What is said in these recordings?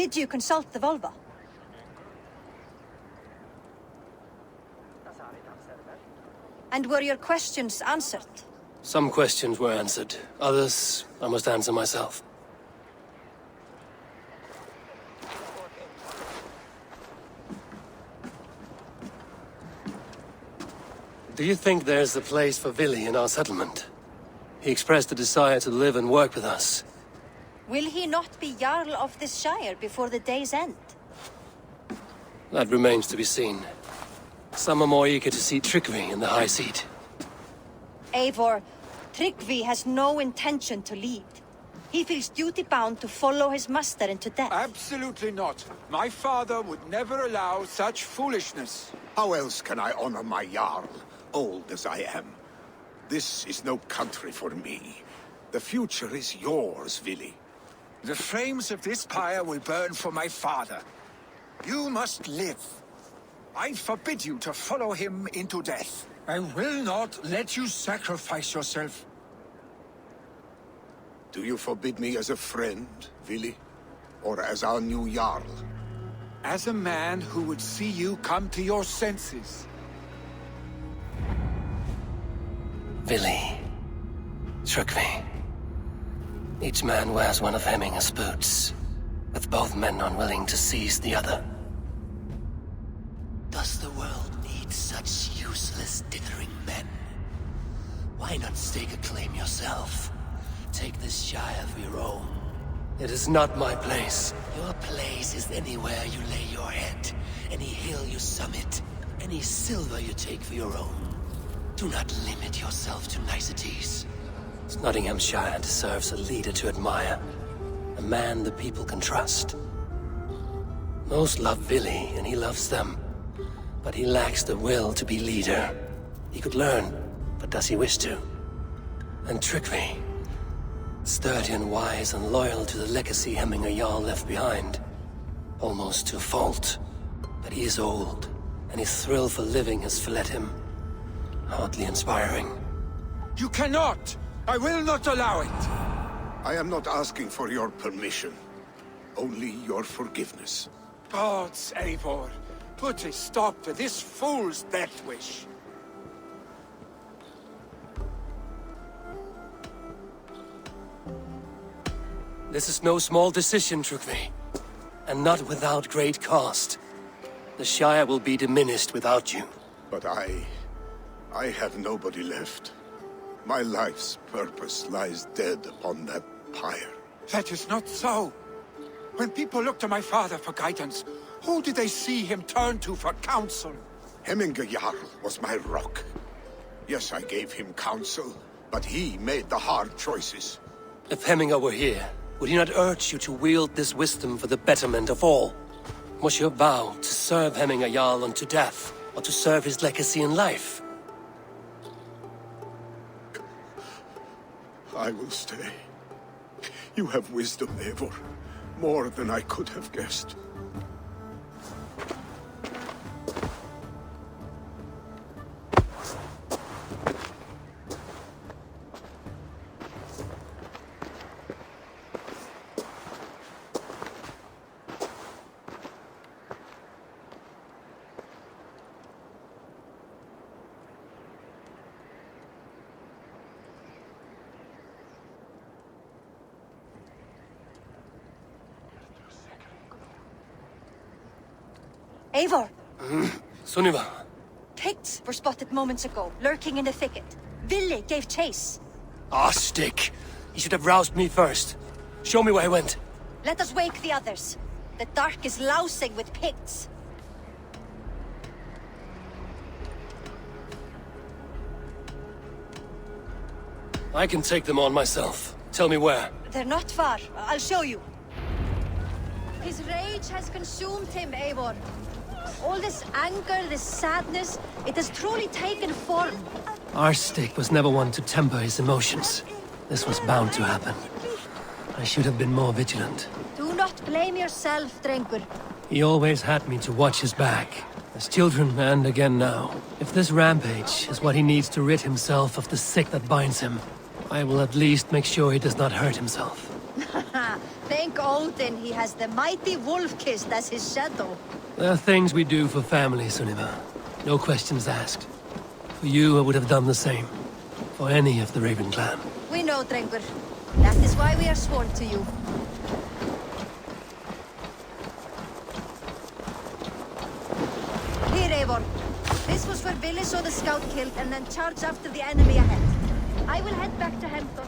Did you consult the Volva? And were your questions answered? Some questions were answered. Others, I must answer myself. Do you think there's a place for Vili in our settlement? He expressed a desire to live and work with us. Will he not be Jarl of this Shire before the day's end? That remains to be seen. Some are more eager to see Tryggvi in the high seat. Eivor, Tryggvi has no intention to lead. He feels duty-bound to follow his master into death. Absolutely not. My father would never allow such foolishness. How else can I honor my Jarl, old as I am? This is no country for me. The future is yours, Vili. The flames of this pyre will burn for my father. You must live. I forbid you to follow him into death. I will not let you sacrifice yourself. Do you forbid me as a friend, Vili? Or as our new Jarl? As a man who would see you come to your senses. Vili. Tryggvi. Each man wears one of Hemminger's boots, with both men unwilling to seize the other. Does the world need such useless, dithering men? Why not stake a claim yourself? Take this Shire for your own. It is not my place. Your place is anywhere you lay your head, any hill you summit, any silver you take for your own. Do not limit yourself to niceties. Nottinghamshire deserves a leader to admire. A man the people can trust. Most love Vili, and he loves them. But he lacks the will to be leader. He could learn, but does he wish to? And Tryggvi. Sturdy and wise and loyal to the legacy Hemminger Jarl left behind. Almost to a fault. But he is old, and his thrill for living has fled him. Hardly inspiring. You cannot! I will not allow it! I am not asking for your permission. Only your forgiveness. Gods, Eivor, put a stop to this fool's death wish. This is no small decision, Tryggvi. And not without great cost. The Shire will be diminished without you. But I have nobody left. My life's purpose lies dead upon that pyre. That is not so. When people look to my father for guidance, who did they see him turn to for counsel? Hemminger Jarl was my rock. Yes, I gave him counsel, but he made the hard choices. If Hemminger were here, would he not urge you to wield this wisdom for the betterment of all? Was your vow to serve Hemminger Jarl unto death, or to serve his legacy in life? I will stay. You have wisdom, Eivor. More than I could have guessed. Eivor! Sunniva! Picts were spotted moments ago, lurking in the thicket. Vili gave chase. Ah, stick! He should have roused me first. Show me where he went. Let us wake the others. The dark is lousing with Picts. I can take them on myself. Tell me where. They're not far. I'll show you. His rage has consumed him, Eivor. All this anger, this sadness, it has truly taken form. Our stick was never one to temper his emotions. This was bound to happen. I should have been more vigilant. Do not blame yourself, Drengur. He always had me to watch his back. As children, and again now. If this rampage is what he needs to rid himself of the sick that binds him, I will at least make sure he does not hurt himself. Thank Odin he has the mighty wolf-kissed as his shadow. There are things we do for family, Sunniva. No questions asked. For you, I would have done the same. For any of the Raven clan. We know, Drengur. That is why we are sworn to you. Here, Eivor. This was where Vili saw the scout killed and then charged after the enemy ahead. I will head back to Hampton.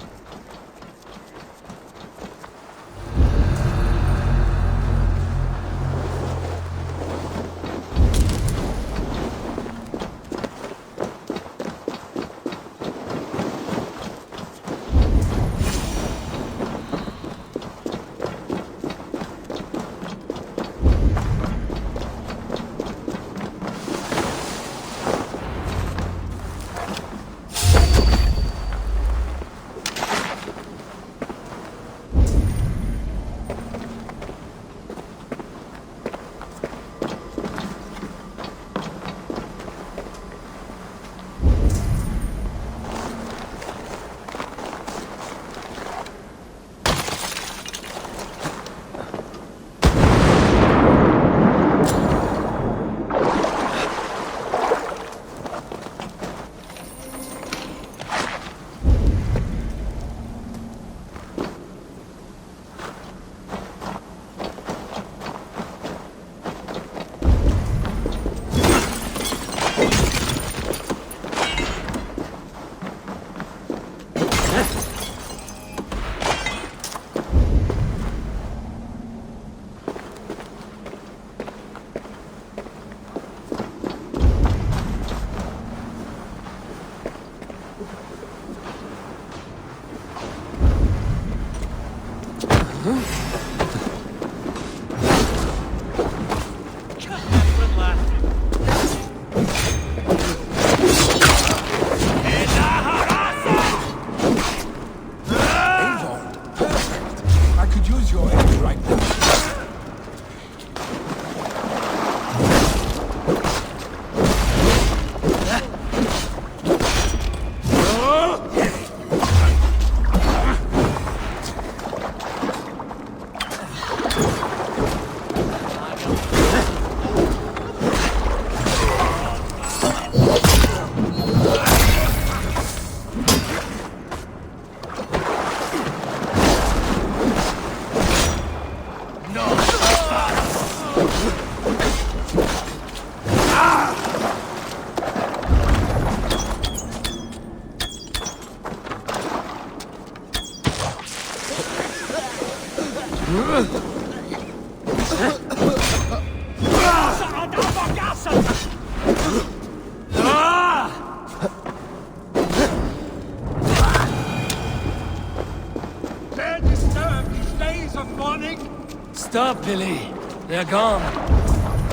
Stop, Vili. They're gone.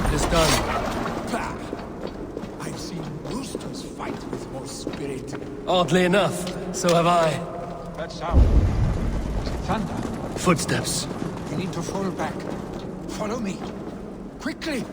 It is done. I've seen roosters fight with more spirit. Oddly enough, so have I. That sound. Was it thunder? Footsteps. We need to fall back. Follow me. Quickly!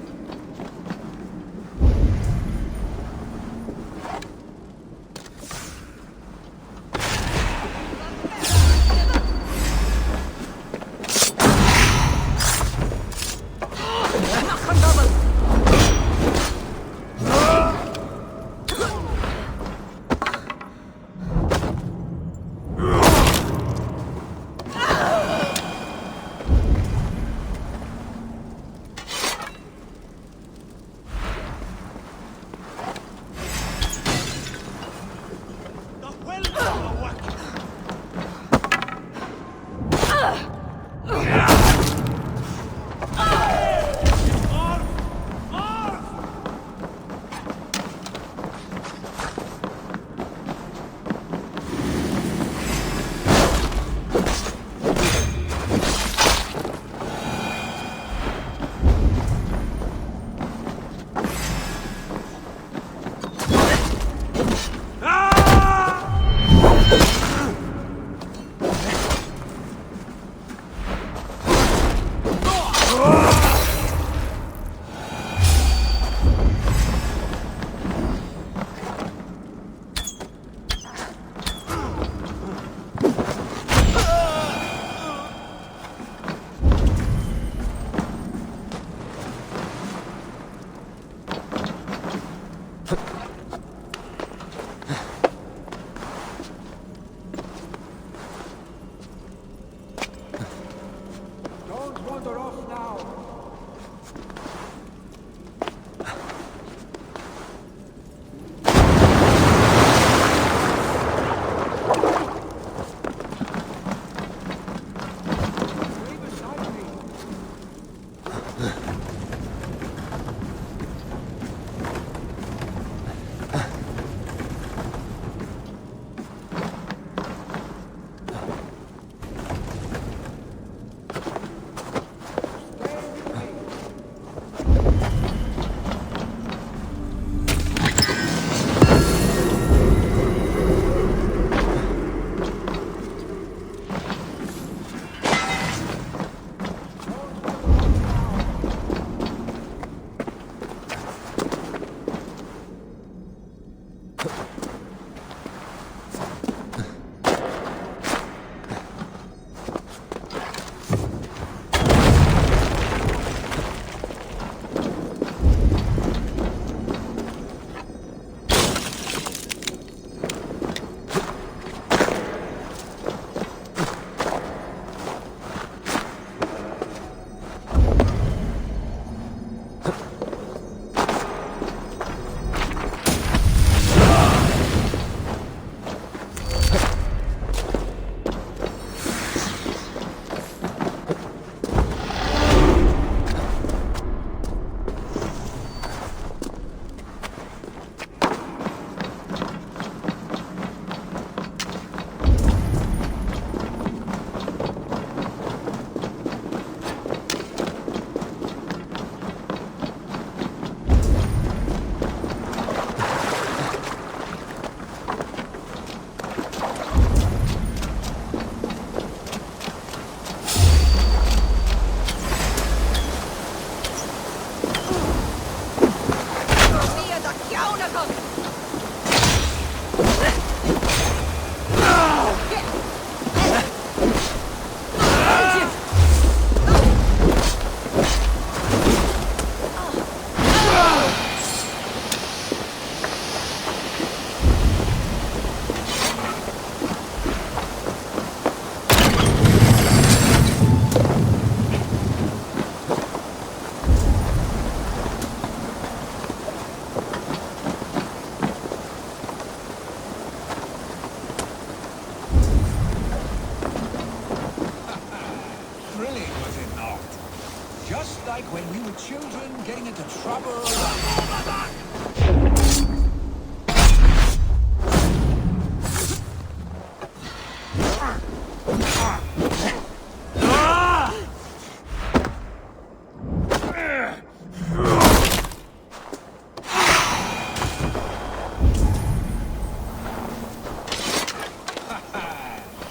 like when we were children getting into trouble.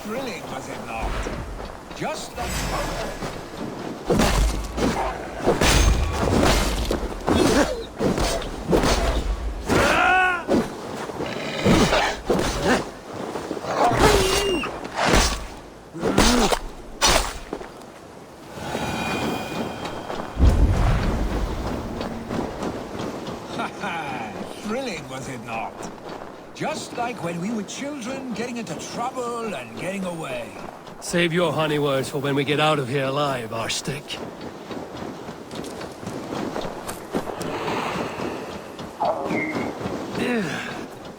Thrilling, was it not? Just like... Thrilling, was it not? Just like when we were children getting into trouble and getting away. Save your honey words for when we get out of here alive, Arstick.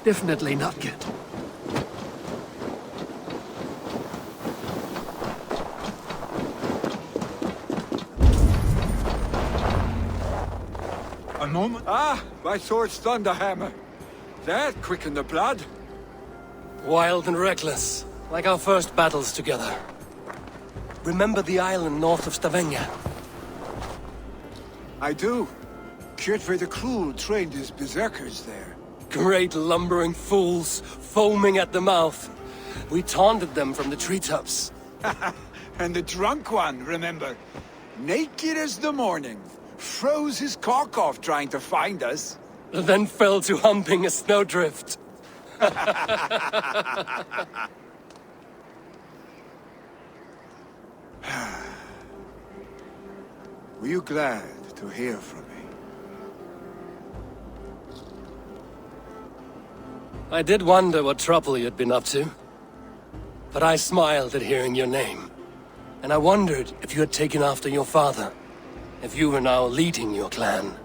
Definitely not good. A moment. Ah, my sword's thunderhammer. That quickened the blood. Wild and reckless, like our first battles together. Remember the island north of Stavanger? I do. Kjotve the Cruel trained his berserkers there. Great lumbering fools, foaming at the mouth. We taunted them from the treetops. And the drunk one, remember? Naked as the morning. Froze his cock off trying to find us. Then fell to humping a snowdrift. Were you glad to hear from me? I did wonder what trouble you'd been up to. But I smiled at hearing your name. And I wondered if you had taken after your father. If you were now leading your clan.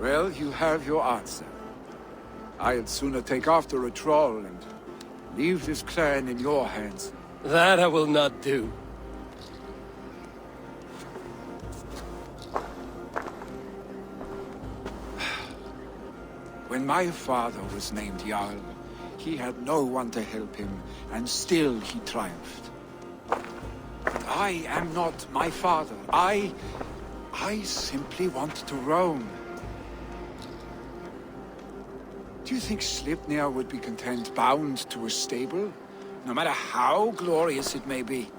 Well, you have your answer. I'd sooner take after a troll and leave this clan in your hands. That I will not do. When my father was named Jarl, he had no one to help him, and still he triumphed. But I am not my father. I simply want to roam. Do you think Sleipnir would be content bound to a stable, no matter how glorious it may be?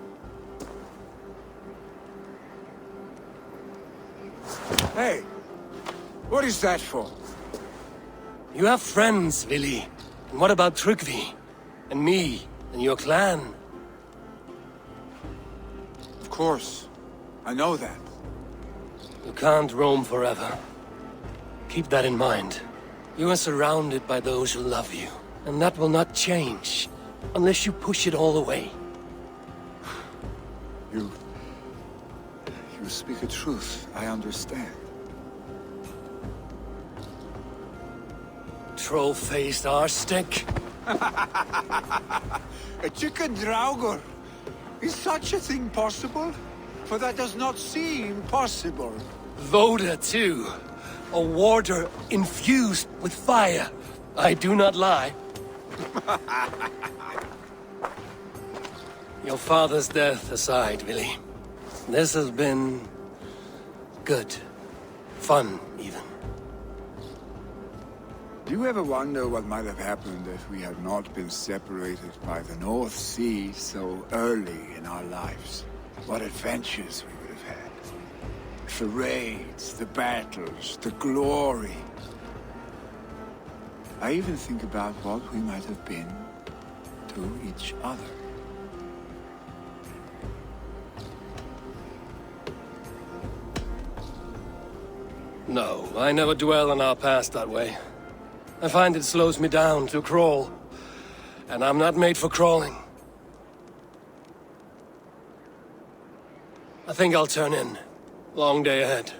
Hey, what is that for? You have friends, Vili. And what about Tryggvi? And me? And your clan? Of course, I know that. You can't roam forever. Keep that in mind. You are surrounded by those who love you. And that will not change. Unless you push it all away. You speak a truth, I understand. Troll-faced arstick. A chicken draugr. Is such a thing possible? For that does not seem possible. Voda, too. A warder infused with fire. I do not lie. Your father's death aside, Vili. This has been... good. Fun, even. Do you ever wonder what might have happened if we had not been separated by the North Sea so early in our lives? What adventures we would have had. The raids, the battles, the glory. I even think about what we might have been to each other. No, I never dwell on our past that way. I find it slows me down to crawl. And I'm not made for crawling. I think I'll turn in. Long day ahead.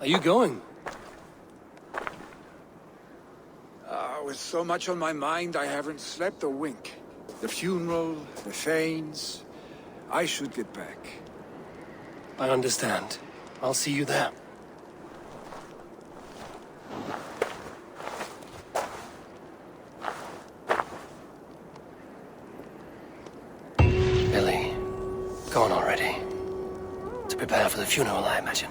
Are you going? With so much on my mind, I haven't slept a wink. The funeral, the Thanes. I should get back. I understand. I'll see you there. Billy, gone already. To prepare for the funeral, I imagine.